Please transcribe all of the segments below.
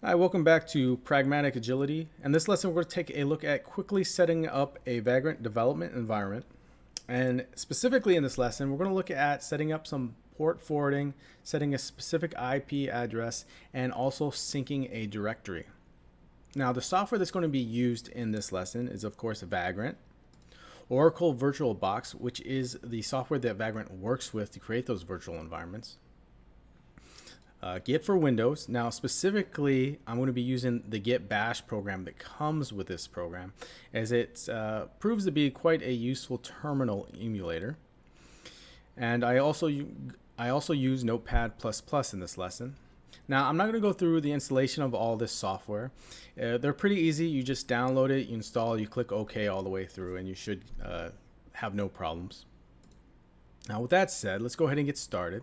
Hi, welcome back to Pragmatic Agility. In this lesson, we're going to take a look at quickly setting up a Vagrant development environment. And specifically in this lesson, we're going to look at setting up some port forwarding, setting a specific IP address, and also syncing a directory. Now, the software that's going to be used in this lesson is, of course, Vagrant, Oracle VirtualBox, which is the software that Vagrant works with to create those virtual environments. Git for Windows. Now, specifically, I'm going to be using the Git Bash program that comes with this program, as it proves to be quite a useful terminal emulator. And I also use Notepad++ in this lesson. Now, I'm not going to go through the installation of all this software. They're pretty easy. You just download it, you install, you click OK all the way through, and you should have no problems. Now, with that said, let's go ahead and get started.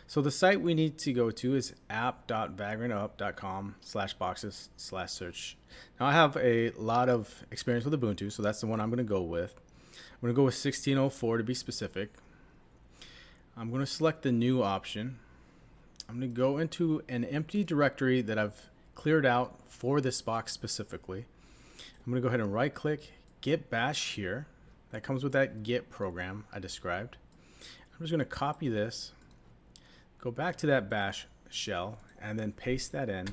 So the site we need to go to is app.vagrantup.com/boxes/search. Now I have a lot of experience with Ubuntu, so that's the one I'm going to go with. I'm going to go with 1604 to be specific. I'm going to select the new option. I'm going to go into an empty directory that I've cleared out for this box specifically. I'm going to go ahead and right click Git Bash here. That comes with that Git program I described. I'm just going to copy this. Go back to that bash shell and then paste that in,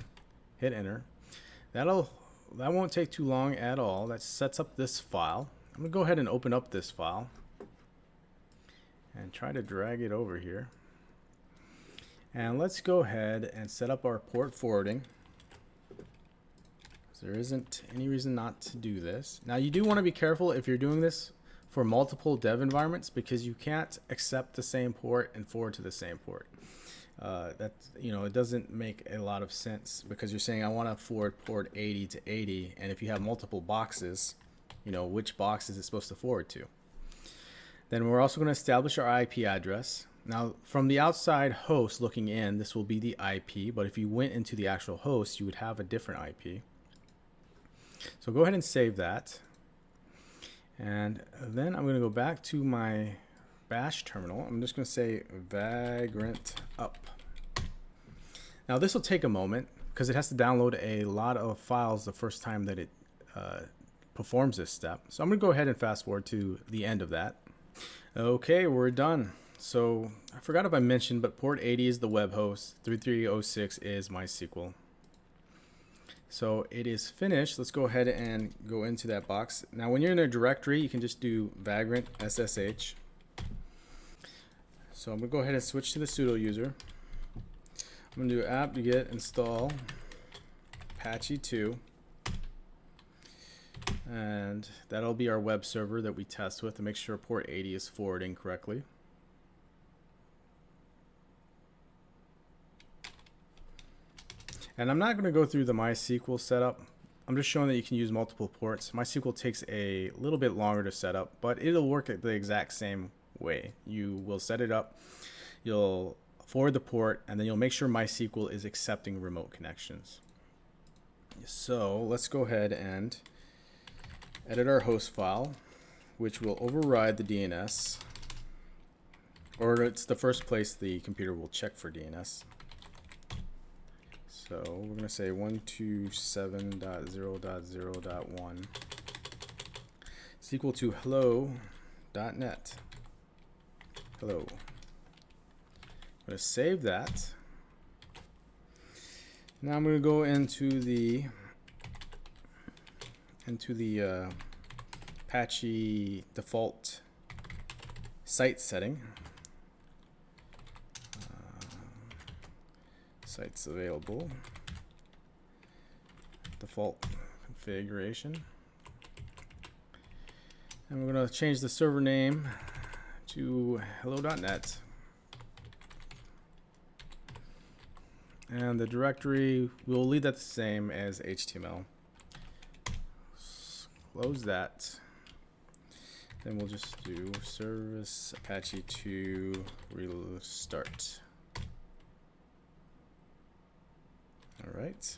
hit enter. That won't take too long at all. That sets up this file. I'm gonna go ahead and open up this file and try to drag it over here. And let's go ahead and set up our port forwarding. There isn't any reason not to do this. Now you do want to be careful if you're doing this for multiple dev environments, because you can't accept the same port and forward to the same port. It doesn't make a lot of sense, because you're saying I want to forward port 80 to 80, and if you have multiple boxes, which box is it supposed to forward to? Then we're also going to establish our IP address. Now, from the outside host looking in, this will be the IP, but if you went into the actual host, you would have a different IP. So go ahead and save that. And then I'm going to go back to my bash terminal. I'm just going to say Vagrant up. Now this will take a moment because it has to download a lot of files the first time that it performs this step. So I'm going to go ahead and fast forward to the end of that. Okay, we're done. So I forgot if I mentioned, but port 80 is the web host, 3306 is MySQL. So it is finished. Let's go ahead and go into that box. Now when you're in a directory, you can just do Vagrant SSH. So I'm going to go ahead and switch to the sudo user. I'm going to do apt-get install Apache 2. And that'll be our web server that we test with to make sure port 80 is forwarding correctly. And I'm not going to go through the MySQL setup. I'm just showing that you can use multiple ports. MySQL takes a little bit longer to set up, but it'll work the exact same way. You will set it up, you'll forward the port, and then you'll make sure MySQL is accepting remote connections. So let's go ahead and edit our host file, which will override the DNS, or it's the first place the computer will check for DNS. So we're going to say 127.0.0.1 is equal to hello.net. Hello. I'm going to save that. Now I'm going to go into the Apache default site setting. Sites available. Default configuration. And we're going to change the server name to hello.net. And the directory, we'll leave that the same as HTML. Close that. Then we'll just do service Apache 2 restart. All right.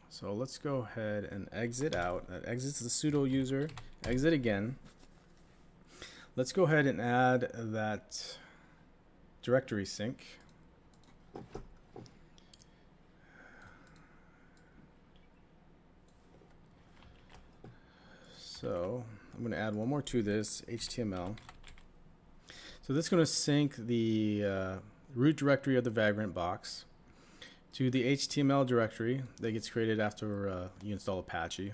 So let's go ahead and exit out. That exits the sudo user. Exit again. Let's go ahead and add that directory sync. So I'm going to add one more to this, HTML. So this is going to sync the root directory of the Vagrant box to the HTML directory that gets created after you install Apache.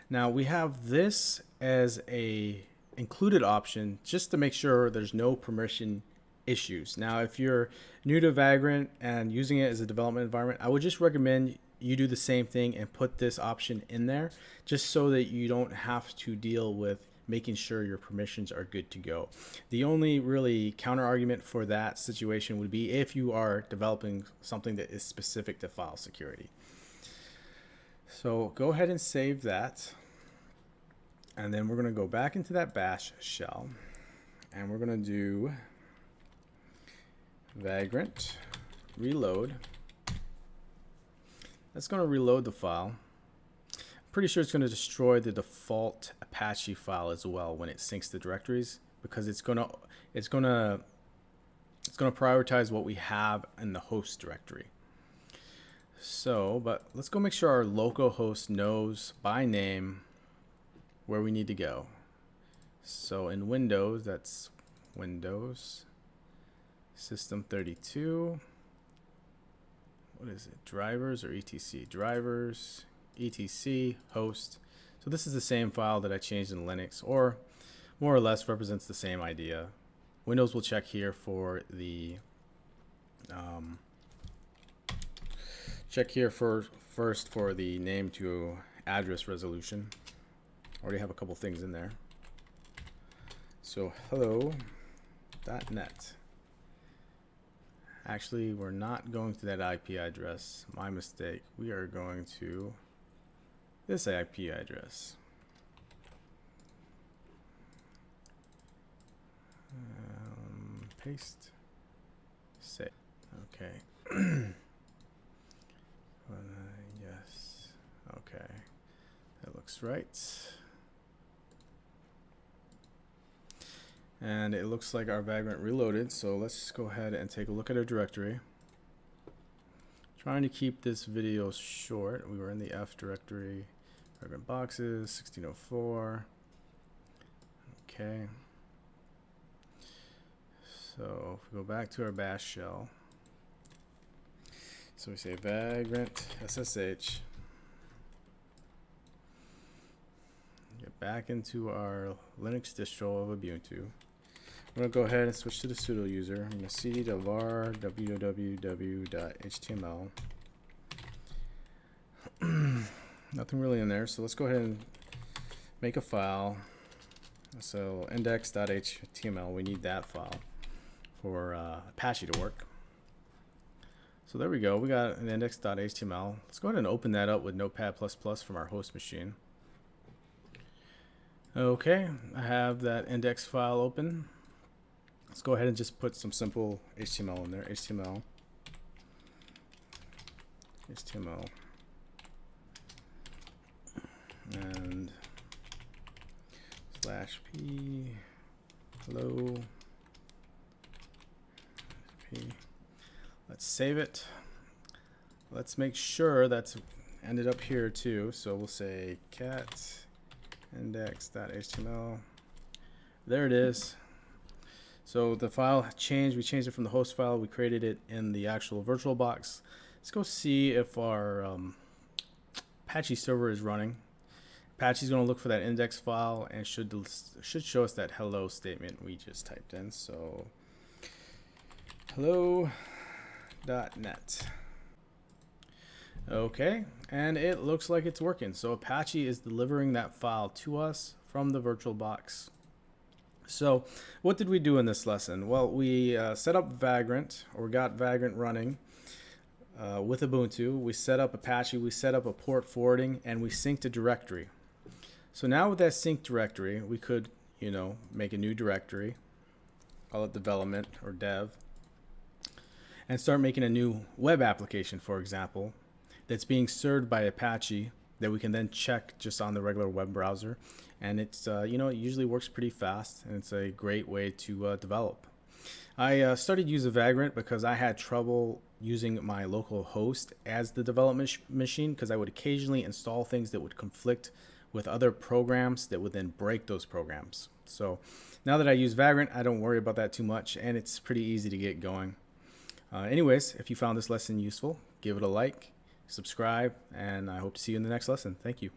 Now we have this as a included option just to make sure there's no permission issues. Now if you're new to Vagrant and using it as a development environment, I would just recommend you do the same thing and put this option in there just so that you don't have to deal with making sure your permissions are good to go. The only really counter argument for that situation would be if you are developing something that is specific to file security. So go ahead and save that. And then we're going to go back into that bash shell and we're going to do Vagrant reload. That's going to reload the file. Pretty sure it's going to destroy the default Apache file as well when it syncs the directories, because it's going to prioritize what we have in the host directory. So, but let's go make sure our local host knows by name where we need to go. So in Windows, that's Windows System 32. What is it? Drivers or etc? Drivers, etc, host. So this is the same file that I changed in Linux, or more or less represents the same idea. Windows will check here for the first for the name to address resolution. Already have a couple things in there. So hello.net. Actually, we're not going to that IP address. My mistake. We are going to this IP address. Paste. Save. Okay. Yes. Okay. That looks right. And it looks like our Vagrant reloaded, so let's go ahead and take a look at our directory. Trying to keep this video short. We were in the F directory, Vagrant boxes, 1604. Okay. So if we go back to our bash shell, so we say Vagrant SSH. Get back into our Linux distro of Ubuntu. I'm going to go ahead and switch to the sudo user. I'm going to cd to var www.html. Nothing really in there, so let's go ahead and make a file. So index.html, we need that file for Apache to work. So there we go, we got an index.html. Let's go ahead and open that up with Notepad++ from our host machine. Okay, I have that index file open. Let's go ahead and just put some simple HTML in there. HTML. And /p hello p. Let's save it. Let's make sure that's ended up here too. So we'll say cat index.html. There it is. So the file changed. We changed it from the host file. We created it in the actual virtual box. Let's go see if our Apache server is running. Apache is going to look for that index file and should show us that hello statement we just typed in. So hello.net. Okay, and it looks like it's working. So Apache is delivering that file to us from the virtual box. So what did we do in this lesson? Well, we set up Vagrant, or got Vagrant running with Ubuntu. We set up Apache, we set up a port forwarding, and we synced a directory. So now with that synced directory, we could, make a new directory, call it development or dev, and start making a new web application, for example, that's being served by Apache that we can then check just on the regular web browser. And it's, it usually works pretty fast, and it's a great way to develop. I started using Vagrant because I had trouble using my local host as the development machine, because I would occasionally install things that would conflict with other programs that would then break those programs. So now that I use Vagrant, I don't worry about that too much, and it's pretty easy to get going. Anyways, if you found this lesson useful, give it a like, subscribe, and I hope to see you in the next lesson. Thank you.